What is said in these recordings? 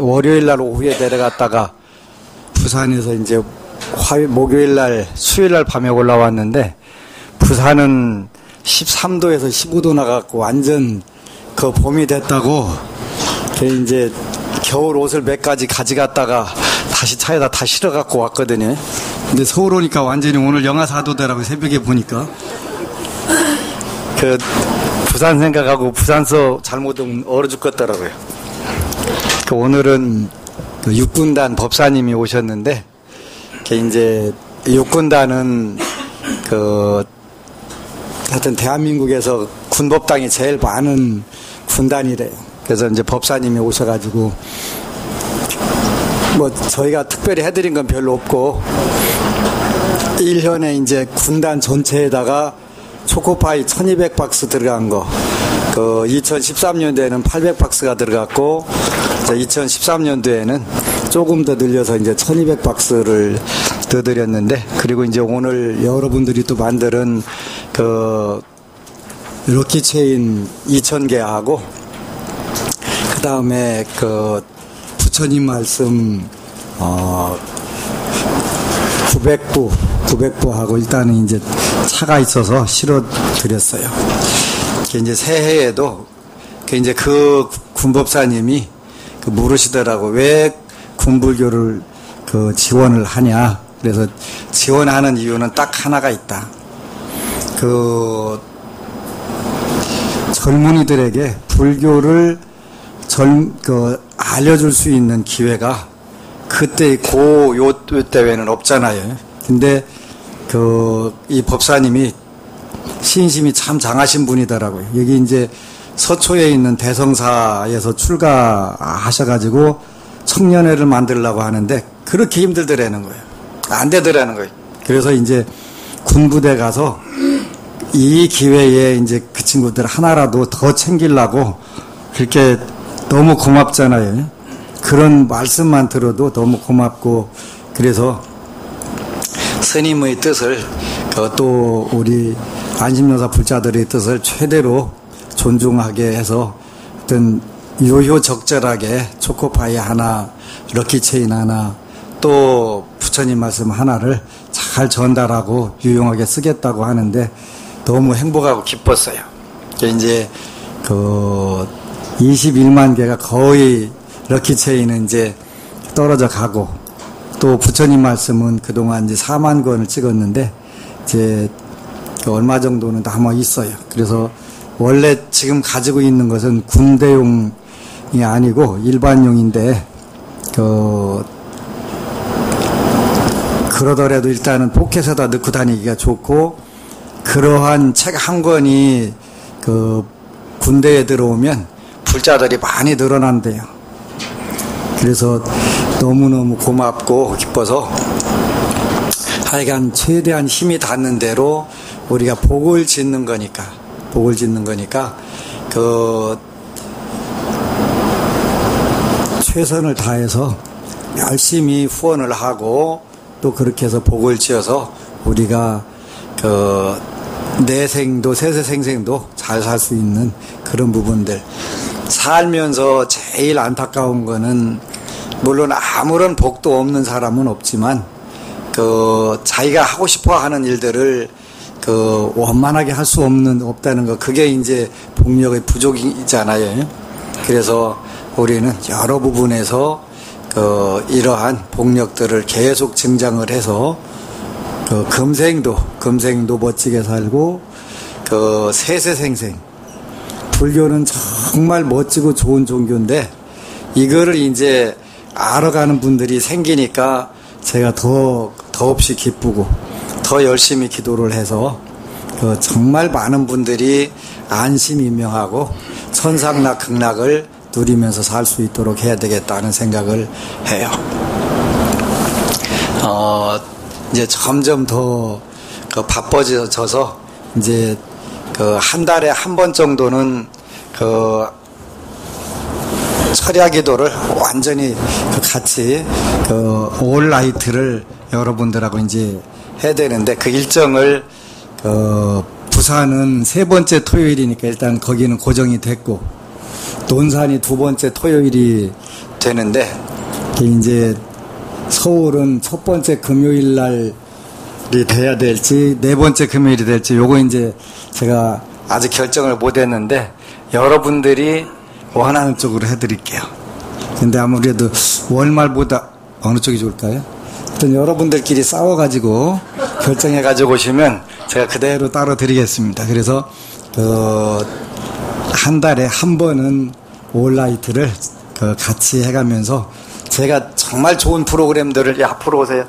월요일 날 오후에 내려갔다가 부산에서 이제 목요일 날, 수요일 날 밤에 올라왔는데 부산은 13도에서 15도 나갔고 완전 그 봄이 됐다고 이제 겨울 옷을 몇 가지 가져갔다가 다시 차에다 다 실어갖고 왔거든요. 근데 서울 오니까 완전히 오늘 영하 4도더라고요. 새벽에 보니까. 부산 생각하고 부산서 잘못 오면 얼어 죽겠더라고요. 오늘은 육군단 법사님이 오셨는데, 이제 육군단은 하여튼 대한민국에서 군법당이 제일 많은 군단이래요. 그래서 이제 법사님이 오셔가지고 저희가 특별히 해드린 건 별로 없고 1년에 이제 군단 전체에다가 초코파이 1200박스 들어간 거, 2013년도에는 800박스가 들어갔고 2013년도에는 조금 더 늘려서 이제 1200박스를 더 드렸는데, 그리고 이제 오늘 여러분들이 또 만드는 럭키체인 2000개하고 그 다음에 부처님 말씀 900부하고 일단은 이제 차가 있어서 실어 드렸어요. 이제 새해에도 이제 군법사님이 물으시더라고. 왜 군불교를 지원을 하냐. 그래서 지원하는 이유는 딱 하나가 있다. 젊은이들에게 불교를 알려줄 수 있는 기회가 그때 요 때에는 없잖아요. 근데 이 법사님이 신심이 참 장하신 분이더라고요. 여기 이제 서초에 있는 대성사에서 출가하셔가지고 청년회를 만들려고 하는데 그렇게 힘들더라는 거예요. 안 되더라는 거예요. 그래서 이제 군부대 가서 이 기회에 이제 그 친구들 하나라도 더 챙기려고 그렇게 너무 고맙잖아요. 그런 말씀만 들어도 너무 고맙고, 그래서 스님의 뜻을 또 우리 안심여사 불자들의 뜻을 최대로 존중하게 해서 어떤 요효적절하게 초코파이 하나, 럭키체인 하나, 또 부처님 말씀 하나를 잘 전달하고 유용하게 쓰겠다고 하는데 너무 행복하고 기뻤어요. 이제 21만 개가 거의 럭키체인은 이제 떨어져 가고, 또 부처님 말씀은 그동안 이제 4만 권을 찍었는데 이제 얼마 정도는 남아 있어요. 그래서 원래 지금 가지고 있는 것은 군대용이 아니고 일반용인데 그러더라도 일단은 포켓에다 넣고 다니기가 좋고, 그러한 책 한 권이 군대에 들어오면 불자들이 많이 늘어난대요. 그래서 너무너무 고맙고 기뻐서 하여간 최대한 힘이 닿는 대로 우리가 복을 짓는 거니까 최선을 다해서 열심히 후원을 하고, 또 그렇게 해서 복을 지어서 우리가 내생도 세세생생도 잘 살 수 있는 그런 부분들. 살면서 제일 안타까운 거는, 물론 아무런 복도 없는 사람은 없지만 자기가 하고 싶어 하는 일들을 원만하게 할 수 없다는 거, 그게 이제 복력의 부족이잖아요. 그래서 우리는 여러 부분에서 이러한 복력들을 계속 증장을 해서 금생도 멋지게 살고, 세세생생. 불교는 정말 멋지고 좋은 종교인데 이거를 이제 알아가는 분들이 생기니까 제가 더없이 기쁘고 더 열심히 기도를 해서 정말 많은 분들이 안심인명하고 천상락 극락을 누리면서 살 수 있도록 해야 되겠다는 생각을 해요. 이제 점점 더 바빠져서 이제 한 달에 한 번 정도는 철야 기도를 완전히 같이 올라이트를 여러분들하고 이제 해야 되는데, 그 일정을 부산은 세 번째 토요일이니까 일단 거기는 고정이 됐고, 논산이 두 번째 토요일이 되는데, 이제 서울은 첫 번째 금요일 날이 돼야 될지, 네 번째 금요일이 될지, 요거 이제 제가 아직 결정을 못 했는데, 여러분들이 원하는 쪽으로 해드릴게요. 근데 아무래도 월말보다 어느 쪽이 좋을까요? 하여튼 여러분들끼리 싸워가지고 결정해가지고 오시면 제가 그대로 따로 드리겠습니다. 그래서 한 달에 한 번은 올라이트를 같이 해가면서 제가 정말 좋은 프로그램들을, 앞으로 오세요.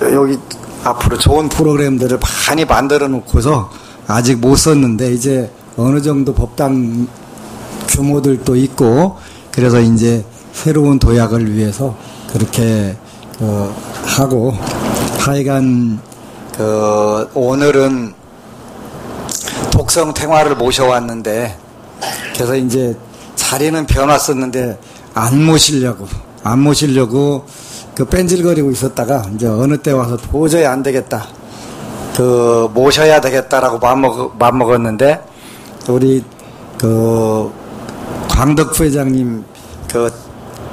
여기 앞으로 좋은 프로그램들을 많이 만들어 놓고서 아직 못 썼는데, 이제 어느 정도 법당 규모들도 있고, 그래서 이제 새로운 도약을 위해서 그렇게 하고, 하여간 오늘은 독성탱화를 모셔왔는데, 그래서 이제 자리는 비워놨었는데 안 모시려고 뺀질거리고 있었다가, 이제 어느 때 와서 도저히 안 되겠다, 모셔야 되겠다라고 맘먹었는데, 우리 광덕 회장님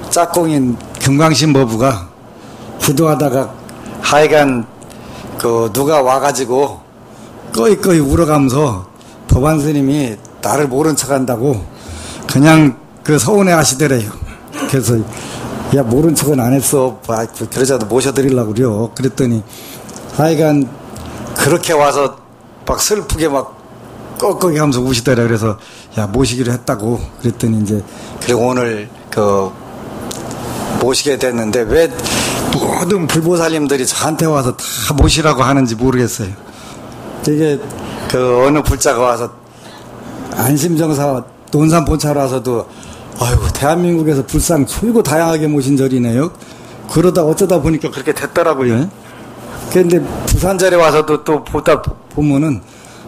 짝꿍인 금강신법부가 기도하다가 하여간 누가 와가지고 꺼이꺼이 울어가면서 법안 스님이 나를 모른 척한다고 그냥 서운해 하시더래요. 그래서 야, 모른 척은 안 했어, 그러자도 모셔드리려고 그래요. 그랬더니 하여간 그렇게 와서 막 슬프게 막 꺽꺽이 하면서 우시더라. 그래서 야, 모시기로 했다고. 그랬더니 이제 그리고 오늘 모시게 됐는데, 왜 모든 불보살님들이 저한테 와서 다 모시라고 하는지 모르겠어요. 이게 어느 불자가 와서 안심정사 논산 본차로 와서도 아이고, 대한민국에서 불상 최고 다양하게 모신 절이네요. 그러다 어쩌다 보니까 그렇게 됐더라고요. 그런데 부산절에 와서도 또 보다 보면은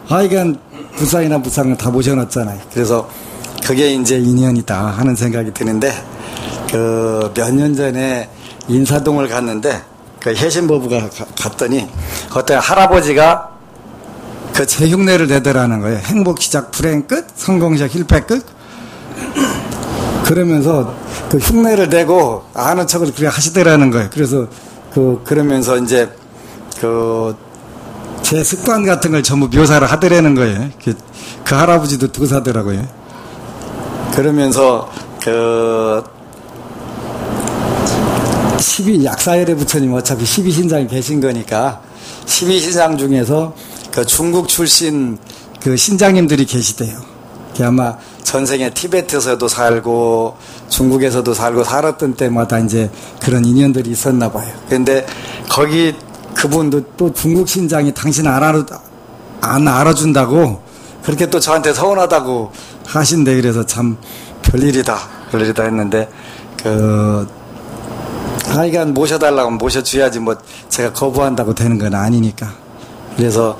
하여간 부산이나 부산을 다 모셔놨잖아요. 그래서 그게 이제 인연이다 하는 생각이 드는데, 몇 년 전에 인사동을 갔는데, 해신부부가 갔더니 어떤 할아버지가 제 흉내를 내더라는 거예요. 행복 시작 불행 끝, 성공 시작 실패 끝. 그러면서 흉내를 내고 아는 척을 그렇게 하시더라는 거예요. 그래서 그러면서 이제 제 습관 같은 걸 전부 묘사를 하더라는 거예요. 그 할아버지도 도사더라고요. 그러면서 약사열애 부처님 어차피 12신장이 계신 거니까 12신장 중에서 중국 출신 신장님들이 계시대요. 아마 전생에 티베트에서도 살고 중국에서도 살고 살았던 때마다 이제 그런 인연들이 있었나 봐요. 그런데 거기 그분도 또 중국 신장이 당신 안 알아준다고 그렇게 또 저한테 서운하다고 하신대. 그래서 참 별일이다 했는데, 하여간 모셔달라고 하면 모셔줘야지, 뭐 제가 거부한다고 되는 건 아니니까. 그래서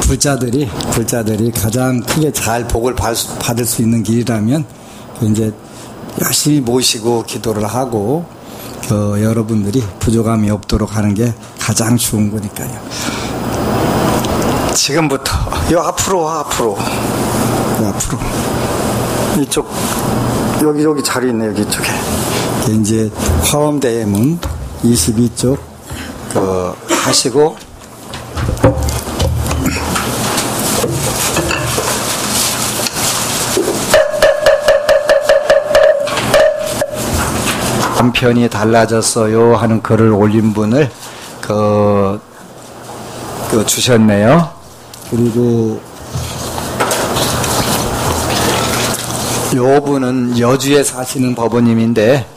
불자들이 가장 크게 잘 복을 받을 수 있는 길이라면 이제 열심히 모시고 기도를 하고 여러분들이 부족함이 없도록 하는 게 가장 좋은 거니까요. 지금부터 앞으로 이쪽 여기 자리 있네. 여기 이쪽에 이제 화엄대의 문 22쪽 하시고, 남편이 달라졌어요 하는 글을 올린 분을 주셨네요. 그리고 요 분은 여주에 사시는 법원님인데,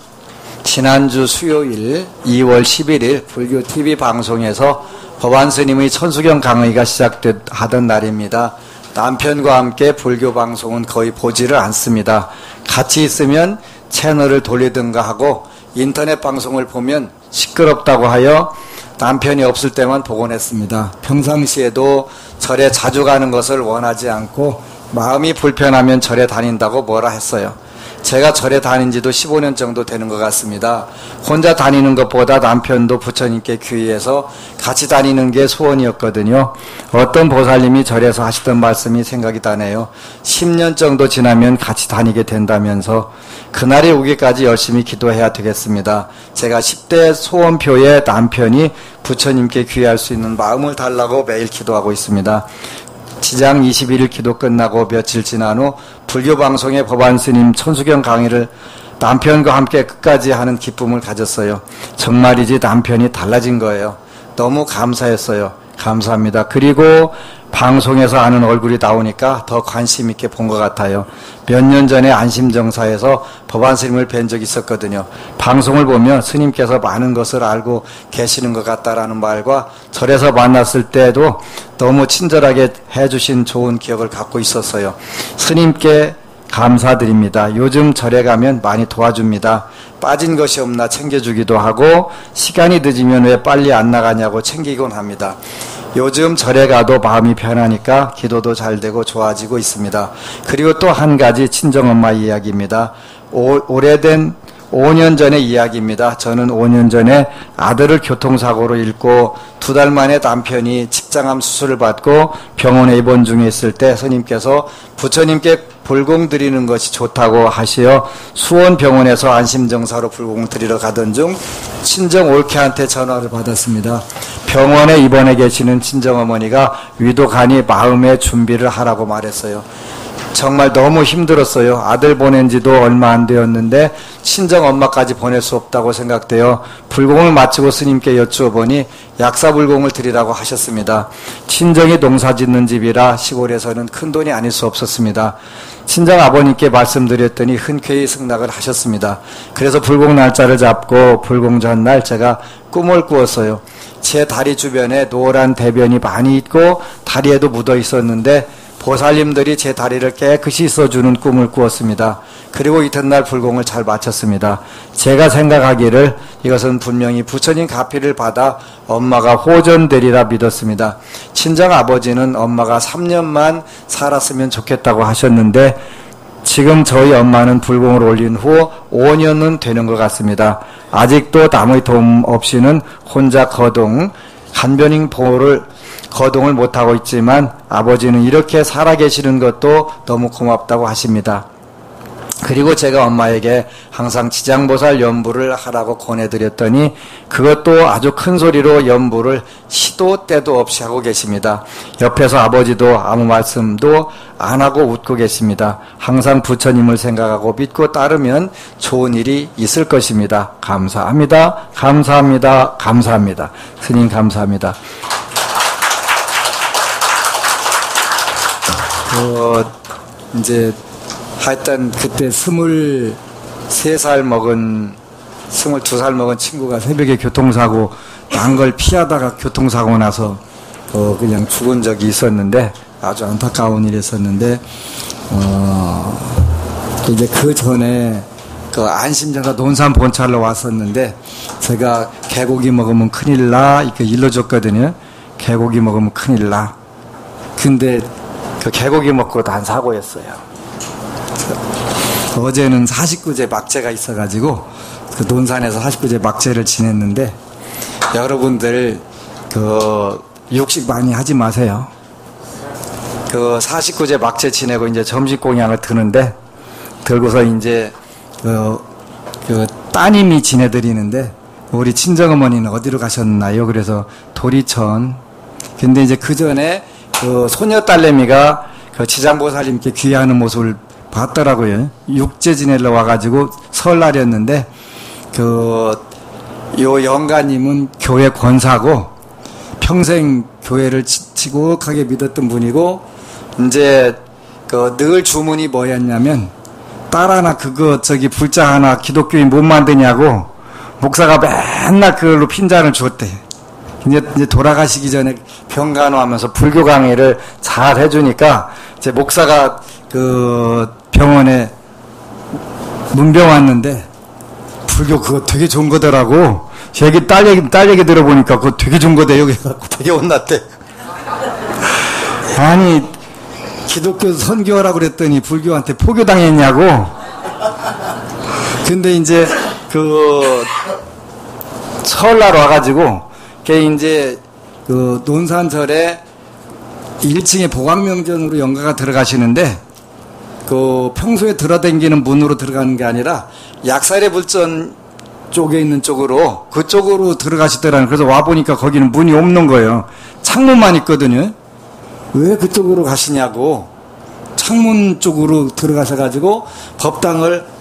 지난주 수요일 2월 11일 불교 TV 방송에서 법안 스님의 천수경 강의가 시작하던 날입니다. 남편과 함께 불교 방송은 거의 보지를 않습니다. 같이 있으면 채널을 돌리든가 하고 인터넷 방송을 보면 시끄럽다고 하여 남편이 없을 때만 보곤 했습니다. 평상시에도 절에 자주 가는 것을 원하지 않고 마음이 불편하면 절에 다닌다고 뭐라 했어요. 제가 절에 다닌 지도 15년 정도 되는 것 같습니다. 혼자 다니는 것보다 남편도 부처님께 귀의해서 같이 다니는 게 소원이었거든요. 어떤 보살님이 절에서 하시던 말씀이 생각이 나네요. 10년 정도 지나면 같이 다니게 된다면서 그날이 오기까지 열심히 기도해야 되겠습니다. 제가 10대 소원표에 남편이 부처님께 귀의할 수 있는 마음을 달라고 매일 기도하고 있습니다. 지장 21일 기도 끝나고 며칠 지난 후 불교방송의 법안스님 천수경 강의를 남편과 함께 끝까지 하는 기쁨을 가졌어요. 정말이지 남편이 달라진 거예요. 너무 감사했어요. 감사합니다. 그리고 방송에서 아는 얼굴이 나오니까 더 관심 있게 본 것 같아요. 몇 년 전에 안심정사에서 법안스님을 뵌 적이 있었거든요. 방송을 보면 스님께서 많은 것을 알고 계시는 것 같다라는 말과 절에서 만났을 때도 너무 친절하게 해주신 좋은 기억을 갖고 있었어요. 스님께 감사드립니다. 요즘 절에 가면 많이 도와줍니다. 빠진 것이 없나 챙겨주기도 하고 시간이 늦으면 왜 빨리 안 나가냐고 챙기곤 합니다. 요즘 절에 가도 마음이 편하니까 기도도 잘 되고 좋아지고 있습니다. 그리고 또 한 가지 친정엄마 이야기입니다. 오래된 5년 전의 이야기입니다. 저는 5년 전에 아들을 교통사고로 잃고 2달 만에 남편이 직장암 수술을 받고 병원에 입원 중에 있을 때 스님께서 부처님께 불공 드리는 것이 좋다고 하시어 수원병원에서 안심정사로 불공 드리러 가던 중 친정 올케한테 전화를 받았습니다. 병원에 입원해 계시는 친정어머니가 위독하니 마음의 준비를 하라고 말했어요. 정말 너무 힘들었어요. 아들 보낸 지도 얼마 안 되었는데 친정엄마까지 보낼 수 없다고 생각되어 불공을 마치고 스님께 여쭈어보니 약사불공을 드리라고 하셨습니다. 친정이 농사짓는 집이라 시골에서는 큰돈이 아닐 수 없었습니다. 친정아버님께 말씀드렸더니 흔쾌히 승낙을 하셨습니다. 그래서 불공 날짜를 잡고 불공 전날 제가 꿈을 꾸었어요. 제 다리 주변에 노란 대변이 많이 있고 다리에도 묻어 있었는데 보살님들이 제 다리를 깨끗이 써주는 꿈을 꾸었습니다. 그리고 이튿날 불공을 잘 마쳤습니다. 제가 생각하기를 이것은 분명히 부처님 가피를 받아 엄마가 호전되리라 믿었습니다. 친정아버지는 엄마가 3년만 살았으면 좋겠다고 하셨는데 지금 저희 엄마는 불공을 올린 후 5년은 되는 것 같습니다. 아직도 남의 도움 없이는 혼자 간변인 보호를 거동을 못하고 있지만 아버지는 이렇게 살아계시는 것도 너무 고맙다고 하십니다. 그리고 제가 엄마에게 항상 지장보살 연부를 하라고 권해드렸더니 그것도 아주 큰 소리로 연부를 시도 때도 없이 하고 계십니다. 옆에서 아버지도 아무 말씀도 안 하고 웃고 계십니다. 항상 부처님을 생각하고 믿고 따르면 좋은 일이 있을 것입니다. 감사합니다. 감사합니다. 감사합니다. 스님 감사합니다. 이제 하여튼 그때 23살 먹은 22살 먹은 친구가 새벽에 교통사고 난 걸 피하다가 교통사고 나서 그냥 죽은 적이 있었는데 아주 안타까운 일이었었는데 이제 그 전에 그 안심정사 논산 본찰로 왔었는데 제가 개고기 먹으면 큰일 나 이렇게 일러줬거든요. 개고기 먹으면 큰일 나. 근데 그 개고기 먹고 난 사고였어요. 어제는 49제 막제가 있어가지고 그 논산에서 49제 막제를 지냈는데 여러분들 그 육식 많이 하지 마세요. 그 49제 막제 지내고 이제 점심 공양을 드는데 들고서 이제 그 따님이 지내드리는데 우리 친정어머니는 어디로 가셨나요? 그래서 도리천. 근데 이제 그 전에 그 소녀딸내미가 그 지장보살님께 귀의하는 모습을 봤더라고요. 육제 지내러 와가지고 설날이었는데 요 영가님은 교회 권사고 평생 교회를 지독하게 믿었던 분이고 이제 늘 주문이 뭐였냐면 딸 하나 불자 하나 기독교인 못 만드냐고 목사가 맨날 그걸로 핀잔을 줬대. 이제 돌아가시기 전에 병간호하면서 불교 강의를 잘 해주니까 이제 목사가 그 병원에 문병 왔는데 불교 그거 되게 좋은 거더라고. 얘기 딸 얘기 들어보니까 그거 되게 좋은 거대. 여기 되게 혼났대. 아니 기독교 선교하라고 그랬더니 불교한테 포교당했냐고. 근데 이제 그 설날 와가지고 걔 이제 그 논산절에 1층에 보광명전으로 영가가 들어가시는데 그 평소에 들어댕기는 문으로 들어가는 게 아니라 약살의 불전 쪽에 있는 쪽으로 그쪽으로 들어가시더라는. 그래서 와 보니까 거기는 문이 없는 거예요. 창문만 있거든요. 왜 그쪽으로 가시냐고. 창문 쪽으로 들어가셔가지고 법당을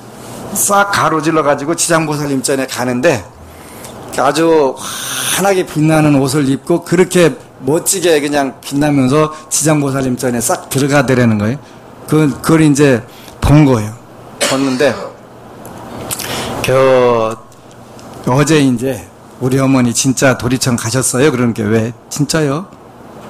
싹 가로질러 가지고 지장보살님전에 가는데 아주 환하게 빛나는 옷을 입고 그렇게 멋지게 그냥 빛나면서 지장보살님전에 싹 들어가더라는 거예요. 그걸 이제 본 거예요. 봤는데 어제 이제 우리 어머니 진짜 도리천 가셨어요? 그러니까 왜? 진짜요?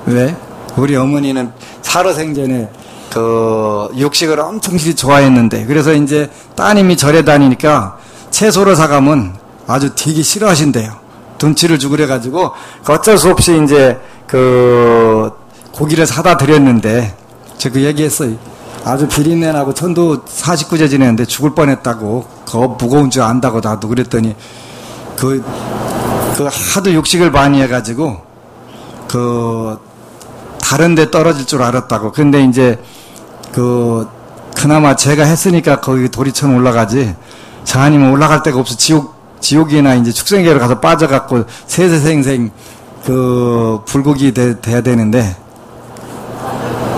왜? 우리 어머니는 살아생전에 그 육식을 엄청 좋아했는데 그래서 이제 따님이 절에 다니니까 채소를 사가면 아주 되게 싫어하신대요. 돈치를 주고 그래가지고 어쩔 수 없이 이제 그 고기를 사다 드렸는데 제가 그 얘기했어요. 아주 비린내나고 천도 49제 지냈는데 죽을 뻔했다고. 그거 무거운 줄 안다고 나도 그랬더니 그 하도 육식을 많이 해가지고 다른 데 떨어질 줄 알았다고. 근데 이제 그나마 제가 했으니까 거기 도리천 올라가지. 저 아니면 올라갈 데가 없어. 지옥이나 이제 축생계로 가서 빠져갖고 세세생생 불고기 돼야 되는데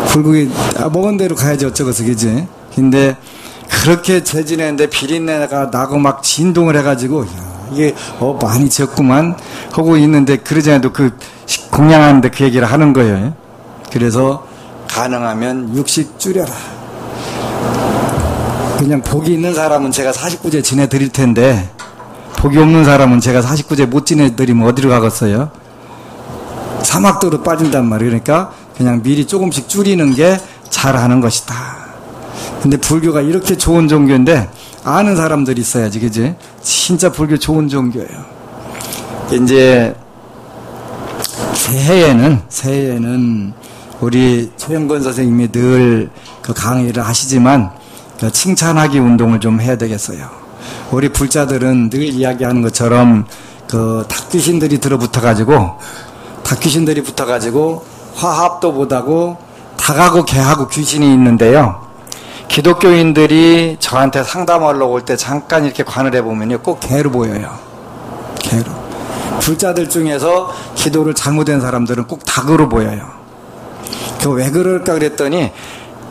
불고기 먹은 대로 가야지 어쩌고서 그지. 근데 그렇게 재지냈는데 비린내가 나고 막 진동을 해가지고 이게 많이 지었구만 하고 있는데 그러지 않아도 공양하는데 그 얘기를 하는 거예요. 그래서 가능하면 육식 줄여라. 그냥 복이 있는 사람은 제가 49제 지내드릴 텐데 복이 없는 사람은 제가 49제 못 지내드리면 어디로 가겠어요? 사막도로 빠진단 말이에요. 그러니까 그냥 미리 조금씩 줄이는 게 잘하는 것이다. 근데 불교가 이렇게 좋은 종교인데 아는 사람들이 있어야지, 그지? 진짜 불교 좋은 종교예요. 이제 새해에는 우리 최영건 선생님이 늘 그 강의를 하시지만 칭찬하기 운동을 좀 해야 되겠어요. 우리 불자들은 늘 이야기하는 것처럼 닭귀신들이 붙어가지고 화합도 못하고 닭하고 개하고 귀신이 있는데요. 기독교인들이 저한테 상담하러 올 때 잠깐 이렇게 관을 해보면요. 꼭 개로 보여요. 개로. 불자들 중에서 기도를 잘못한 사람들은 꼭 닭으로 보여요. 왜 그럴까 그랬더니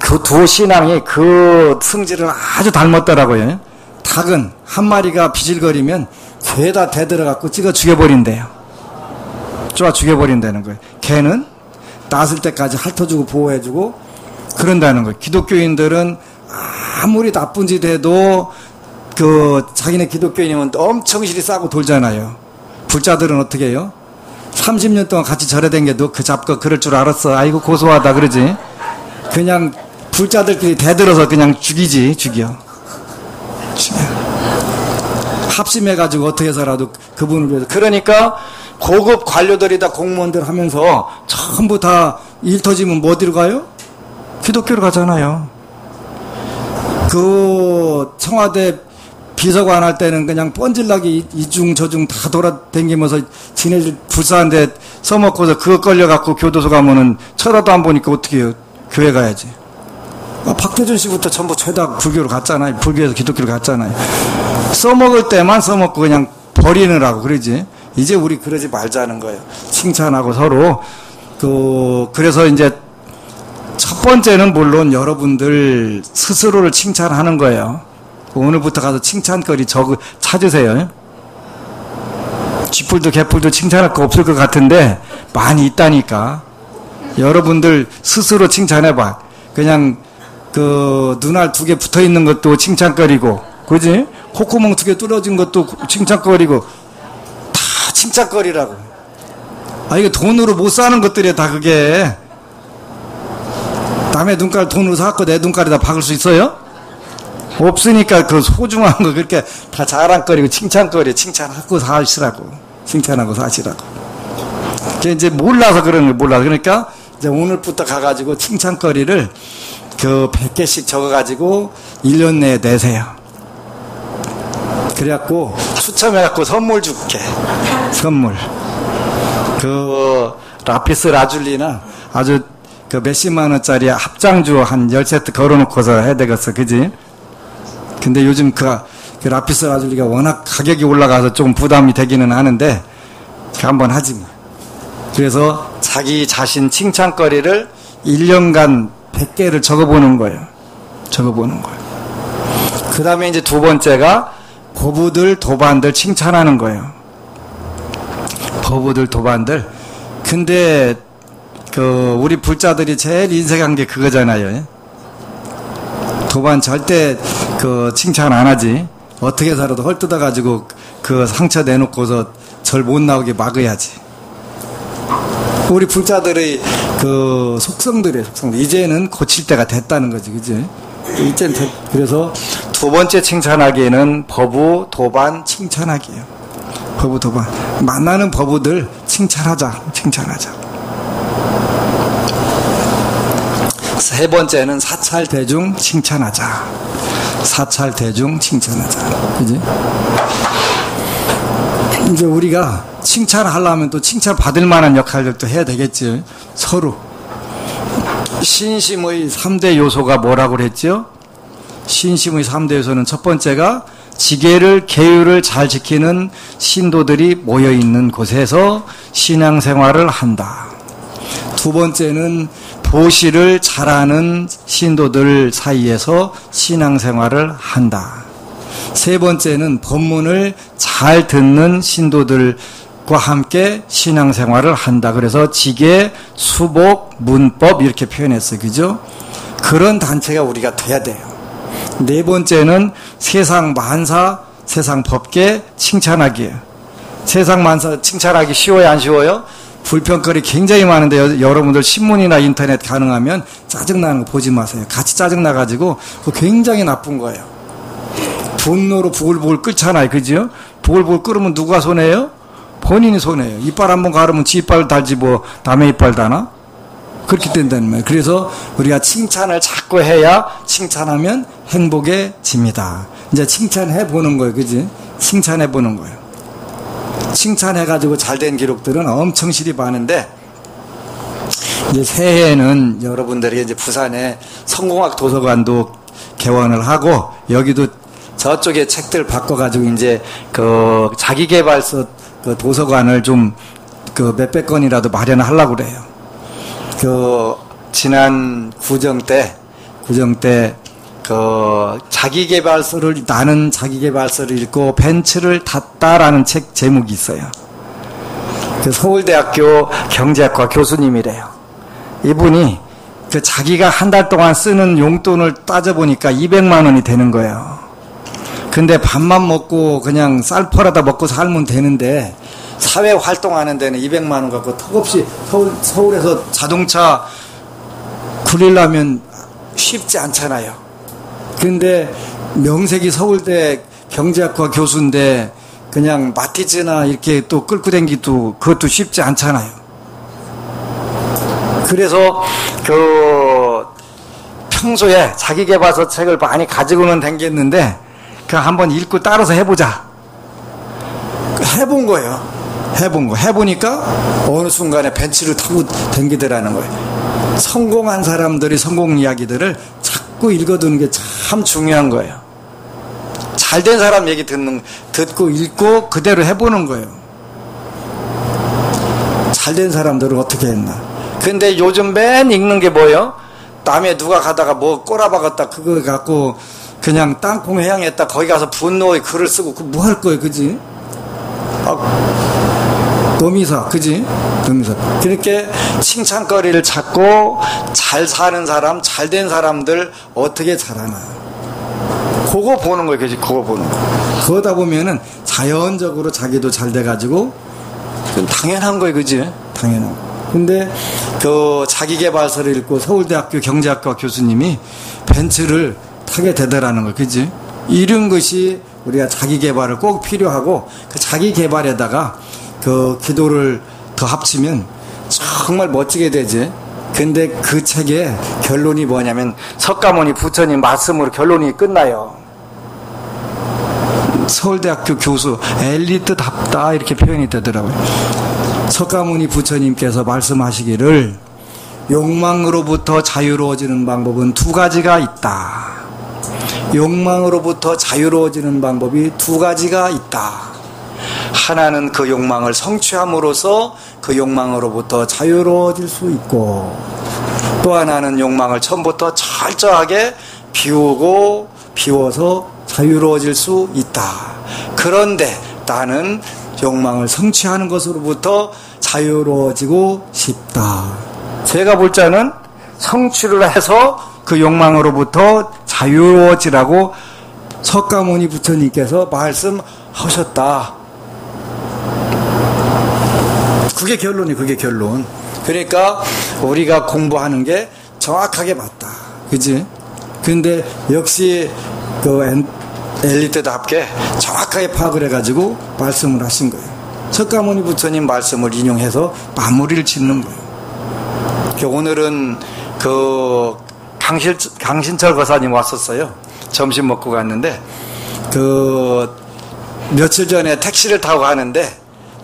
그 두 신앙이 그 성질을 아주 닮았더라고요. 닭은 한 마리가 비질거리면 죄다 대들어갖고 찍어 죽여버린대요. 쪼아 죽여버린다는 거예요. 개는 낳았을 때까지 핥아주고 보호해주고 그런다는 거예요. 기독교인들은 아무리 나쁜 짓 해도 자기네 기독교인이면 엄청 실이 싸고 돌잖아요. 불자들은 어떻게 해요? 30년 동안 같이 절에 댕겨도 그 잡거 그럴 줄 알았어. 아이고 고소하다 그러지. 그냥 불자들끼리 대들어서 그냥 죽여. 합심해가지고 어떻게 해서라도 그분을 위해서. 그러니까 고급 관료들이다 공무원들 하면서 전부 다 일 터지면 뭐 어디로 가요? 기독교로 가잖아요. 청와대 비서관 할 때는 그냥 뻔질나게 이중 저중 다 돌아다니면서 지네들 불쌍한데 써먹고서 그거 걸려갖고 교도소 가면은 쳐다도 안 보니까 어떻게 해요? 교회 가야지. 박태준 씨부터 전부 죄다 불교로 갔잖아요. 불교에서 기독교로 갔잖아요. 써먹을 때만 써먹고 그냥 버리느라고 그러지. 이제 우리 그러지 말자는 거예요. 칭찬하고 서로. 그래서 이제 첫 번째는 물론 여러분들 스스로를 칭찬하는 거예요. 오늘부터 가서 칭찬거리 찾으세요. 쥐뿔도 개뿔도 칭찬할 거 없을 것 같은데 많이 있다니까. 여러분들 스스로 칭찬해봐. 그냥 눈알 2개 붙어있는 것도 칭찬거리고, 그지? 콧구멍 2개 뚫어진 것도 칭찬거리고, 다 칭찬거리라고. 이게 돈으로 못 사는 것들이야, 다 그게. 남의 눈깔 돈으로 사갖고 내 눈깔에다 박을 수 있어요? 없으니까 소중한 거 그렇게 다 자랑거리고 칭찬하고 사시라고. 칭찬하고 사시라고. 이제 몰라서 그러는 거예요, 몰라서. 그러니까 이제 오늘부터 가가지고 칭찬거리를 100개씩 적어가지고 1년 내에 내세요. 그래갖고 추첨해갖고 선물 줄게. 선물. 그 라피스 라줄리나 아주 그 몇십만 원짜리 합장주 한 10세트 걸어놓고서 해야 되겠어. 그지? 근데 요즘 그 라피스 라줄리가 워낙 가격이 올라가서 조금 부담이 되기는 하는데 한번 하지 뭐. 그래서 자기 자신 칭찬거리를 1년간 100개를 적어보는 거예요. 적어보는 거예요. 그 다음에 이제 두 번째가 법우들, 도반들 칭찬하는 거예요. 법우들, 도반들. 근데 우리 불자들이 제일 인색한 게 그거잖아요. 도반 절대 칭찬 안 하지. 어떻게 살아도 헐뜯어가지고 그 상처 내놓고서 절 못 나오게 막아야지. 우리 불자들의 속성들이에요, 속성들. 이제는 고칠 때가 됐다는 거지, 그지? 이제는 그래서 두 번째 칭찬하기에는 법우, 도반, 칭찬하기예요. 법우, 도반. 만나는 법우들 칭찬하자. 세 번째는 사찰 대중 칭찬하자. 사찰 대중 칭찬하자. 그지? 이제 우리가 칭찬하려면 또 칭찬 받을 만한 역할도 해야 되겠지. 서로. 신심의 3대 요소가 뭐라고 그랬죠? 신심의 3대 요소는 첫 번째가 지계를, 계율을 잘 지키는 신도들이 모여있는 곳에서 신앙생활을 한다. 두 번째는 보시를 잘하는 신도들 사이에서 신앙생활을 한다. 세 번째는 법문을 잘 듣는 신도들과 함께 신앙생활을 한다. 그래서 지계, 수복, 문법 이렇게 표현했어요. 그죠? 그런 단체가 우리가 돼야 돼요. 네 번째는 세상 만사, 세상 법계 칭찬하기예요. 세상 만사 칭찬하기 쉬워요, 안 쉬워요? 불평거리 굉장히 많은데 여러분들 신문이나 인터넷 가능하면 짜증나는 거 보지 마세요. 같이 짜증나가지고 그거 굉장히 나쁜 거예요. 분노로 부글부글 끓잖아요. 그죠? 부글부글 끓으면 누가 손해요? 본인이 손해요. 이빨 한번 가르면 지 이빨 달지 뭐 남의 이빨 다나? 그렇게 된다는 말이에요. 그래서 우리가 칭찬을 자꾸 해야 칭찬하면 행복해집니다. 이제 칭찬해 보는 거예요. 그지? 칭찬해 보는 거예요. 칭찬해가지고 잘된 기록들은 엄청 실이 많은데, 이제 새해에는 여러분들이 이제 부산에 성공학 도서관도 개원을 하고, 여기도 저쪽에 책들 바꿔가지고 이제 자기개발서 도서관을 좀 몇백 권이라도 마련하려고 그래요. 지난 구정 때 자기개발서를, 나는 자기개발서를 읽고 벤츠를 탔다라는 책 제목이 있어요. 서울대학교 경제학과 교수님이래요. 이분이 자기가 한 달 동안 쓰는 용돈을 따져보니까 200만 원이 되는 거예요. 근데 밥만 먹고 그냥 쌀퍼라다 먹고 살면 되는데, 사회 활동하는 데는 200만 원 갖고 턱없이 서울에서 자동차 굴리려면 쉽지 않잖아요. 근데 명색이 서울대 경제학과 교수인데 그냥 마티즈나 이렇게 또 끌고 다니기도 그것도 쉽지 않잖아요. 그래서 평소에 자기계발서 책을 많이 가지고는 다녔는데 그냥 한번 읽고 따라서 해보자. 해본 거예요. 해보니까 어느 순간에 벤츠를 타고 다니더라는 거예요. 성공한 사람들이 성공 이야기들을 자꾸 읽어두는 게 참 중요한 거예요. 잘된 사람 얘기 듣고 읽고 그대로 해보는 거예요. 잘된 사람들은 어떻게 했나. 근데 요즘 맨 읽는 게 뭐예요? 남의 누가 가다가 뭐 꼬라박았다 그거 갖고 그냥 땅콩 해양했다 거기 가서 분노의 글을 쓰고 그 뭐 할 거예요, 그지? 노미사, 그지? 노미사. 그렇게 칭찬거리를 찾고 잘 사는 사람, 잘된 사람들 어떻게 잘하나. 그거 보는 거예요, 그지? 그거 보는 거. 그러다 보면은 자연적으로 자기도 잘 돼가지고 당연한 거예요, 그지? 당연한 거. 근데 자기개발서를 읽고 서울대학교 경제학과 교수님이 벤츠를 타게 되더라는 거예요, 그지? 이런 것이 우리가 자기개발을 꼭 필요하고 그 자기개발에다가 기도를 더 합치면 정말 멋지게 되지. 근데 그 책의 결론이 뭐냐면 석가모니 부처님 말씀으로 결론이 끝나요. 서울대학교 교수 엘리트답다 이렇게 표현이 되더라고요. 석가모니 부처님께서 말씀하시기를 욕망으로부터 자유로워지는 방법은 두 가지가 있다. 욕망으로부터 자유로워지는 방법이 두 가지가 있다. 하나는 그 욕망을 성취함으로써 그 욕망으로부터 자유로워질 수 있고, 또 하나는 욕망을 처음부터 철저하게 비워서 자유로워질 수 있다. 그런데 나는 욕망을 성취하는 것으로부터 자유로워지고 싶다. 제가 볼 자는 성취를 해서 그 욕망으로부터 자유로워지라고 석가모니 부처님께서 말씀하셨다. 그게 결론이, 그게 결론. 그러니까 우리가 공부하는 게 정확하게 맞다. 그지? 근데 역시 그 엘리트답게 정확하게 파악을 해가지고 말씀을 하신 거예요. 석가모니 부처님 말씀을 인용해서 마무리를 짓는 거예요. 오늘은 그 강신철 거사님 왔었어요. 점심 먹고 갔는데, 그 며칠 전에 택시를 타고 가는데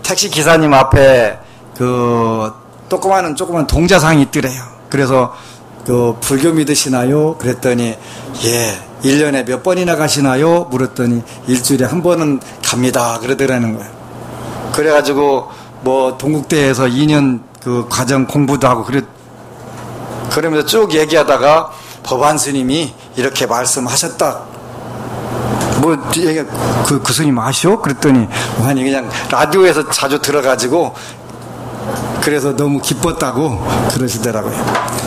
택시 기사님 앞에 그 조그만 동자상이 있더래요. 그래서 그 불교 믿으시나요? 그랬더니 예, 1년에 몇 번이나 가시나요? 물었더니 일주일에 한 번은 갑니다. 그러더라는 거예요. 그래가지고 뭐 동국대에서 2년 그 과정 공부도 하고 그러면서 쭉 얘기하다가 법안 스님이 이렇게 말씀하셨다. 뭐 그 스님 아시오? 그랬더니 아니 그냥 라디오에서 자주 들어가지고 그래서 너무 기뻤다고 그러시더라고요.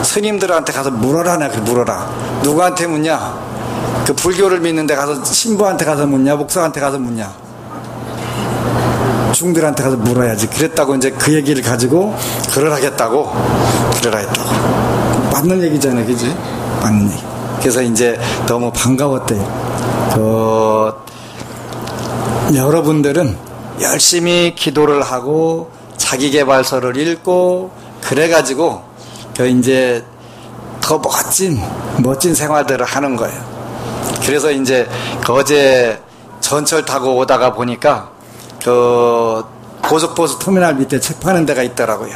스님들한테 가서 물어라. 물어라. 누구한테 묻냐? 그 불교를 믿는데 가서 신부한테 가서 묻냐? 목사한테 가서 묻냐? 중들한테 가서 물어야지. 그랬다고 이제 그 얘기를 가지고 그러라 했다고. 맞는 얘기잖아요. 그지? 맞는 얘기. 그래서 이제 너무 반가웠대요. 여러분들은 열심히 기도를 하고 자기계발서를 읽고 그래가지고 이제 더 멋진 생활들을 하는 거예요. 그래서 이제 어제 전철 타고 오다가 보니까 그 고속버스 터미널 밑에 책 파는 데가 있더라고요.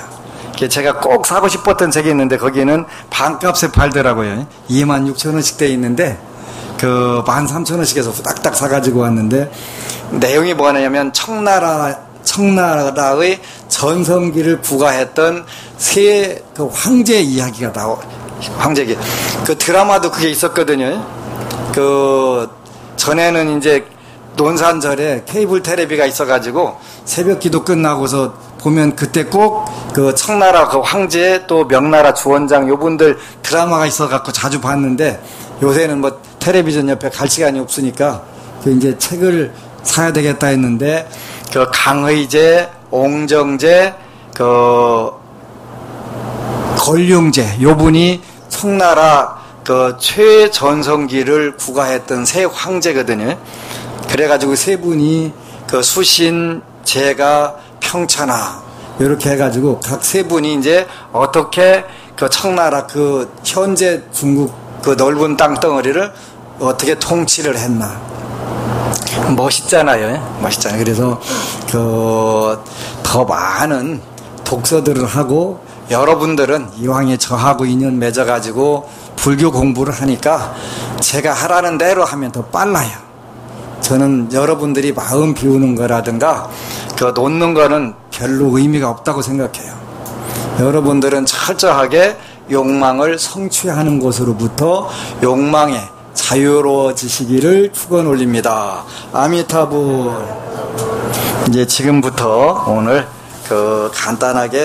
제가 꼭 사고 싶었던 책이 있는데 거기는 반값에 팔더라고요. 26,000원씩 돼 있는데 그 13,000원씩에서 후닥닥 사가지고 왔는데 내용이 뭐냐면 청나라의 전성기를 부과했던 세 그 황제 이야기가 황제기. 그 드라마도 그게 있었거든요. 그 전에는 이제 논산절에 케이블 테레비가 있어가지고 새벽 기도 끝나고서 보면 그때 꼭 그 청나라 그 황제 또 명나라 주원장 요분들 드라마가 있어갖고 자주 봤는데 요새는 뭐 텔레비전 옆에 갈 시간이 없으니까 그 이제 책을 사야 되겠다 했는데 그 강의제, 옹정제, 그 걸륭제 요분이 청나라 그 최전성기를 구가했던 세 황제거든요. 그래가지고 세 분이 그 수신, 제가, 평천하 이렇게 해가지고 각 세 분이 이제 어떻게 그 청나라 그 현재 중국 그 넓은 땅덩어리를 어떻게 통치를 했나. 멋있잖아요. 그래서 그 더 많은 독서들을 하고 여러분들은 이왕에 저하고 인연 맺어가지고 불교 공부를 하니까 제가 하라는 대로 하면 더 빨라요. 저는 여러분들이 마음 비우는 거라든가 그 놓는 거는 별로 의미가 없다고 생각해요. 여러분들은 철저하게 욕망을 성취하는 것으로부터 욕망에 자유로워지시기를 축원 올립니다. 아미타불. 이제 지금부터 오늘 그 간단하게